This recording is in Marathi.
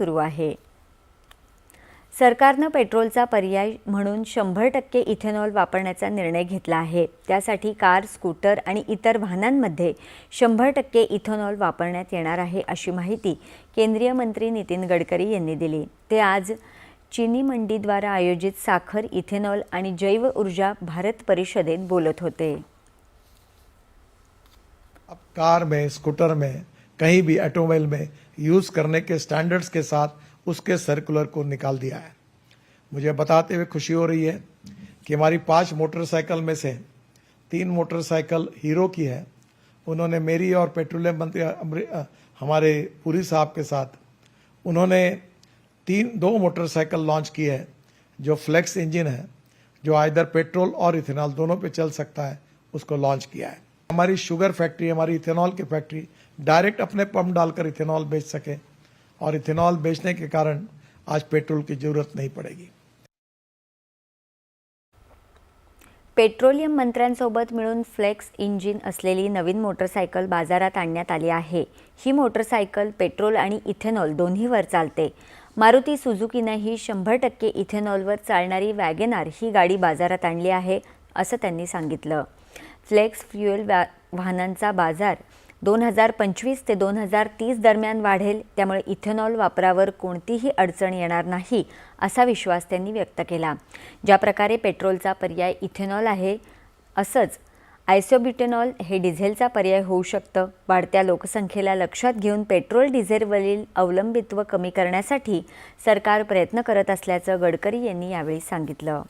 सुरू आहे। सरकारनं पेट्रोलचा पर्याय म्हणून 100% इथेनॉल वापरण्याचा निर्णय घेतला आहे। त्यासाठी कार, स्कूटर आणि इतर वाहनांमध्ये 100% इथेनॉल वापरण्यात येणार आहे, अशी माहिती केंद्रीय मंत्री नितीन गडकरी यांनी दिली। ते आज चीनी मंडीद्वारा आयोजित साखर, इथेनॉल आणि जैव ऊर्जा भारत परिषदेत बोलत होते। अब कार में, स्कूटर में, कहीं भी ऑटोमोबाइल में यूज करने के स्टैंडर्ड्स के साथ उसके सर्कुलर को निकाल दिया है। मुझे बताते हुए खुशी हो रही है कि हमारी 5 मोटरसाइकिल में से 3 मोटरसाइकिल हीरो की है। उन्होंने मेरी और पेट्रोलियम मंत्री हमारे पुरी साहब के साथ उन्होंने 2 मोटरसाइकिल लॉन्च की है जो फ्लेक्स इंजन है, जो आइदर पेट्रोल और इथेनॉल दोनों पे चल सकता है, उसको लॉन्च किया है। हमारी शुगर फैक्ट्री, हमारी इथेनॉल की फैक्ट्री डायरेक्ट अपने पंप डालकर इथेनॉल बेच सके और इथेनॉल बेचने के कारण आज पेट्रोल की जरूरत नहीं पड़ेगी। पेट्रोलियम मंत्र्यांसोबत मिळून फ्लेक्स इंजिन असलेली नवीन मोटरसायकल बाजारात आणण्यात आली आहे। ही मोटरसायकल पेट्रोल आणि इथेनॉल दोन्हीवर चालते। मारुती सुझुकीनेही 100% इथेनॉलवर चालणारी वॅगनार ही गाडी बाजारात आणली आहे, असं त्यांनी सांगितलं। फ्लेक्स फ्युएल वाहनांचा बाजार 2025 ते 2030 दरम्यान वाढेल, त्यामुळे इथेनॉल वापरावर कोणतीही अडचण येणार नाही, असा विश्वास त्यांनी व्यक्त केला। ज्या प्रकारे पेट्रोलचा पर्याय इथेनॉल आहे, असंच आयसोब्युटेनॉल हे डिझेलचा पर्याय होऊ शकतं। वाढत्या लोकसंख्येला लक्षात घेऊन पेट्रोल डिझेलवरील अवलंबित्व कमी करण्यासाठी सरकार प्रयत्न करत असल्याचं गडकरी यांनी यावेळी सांगितलं।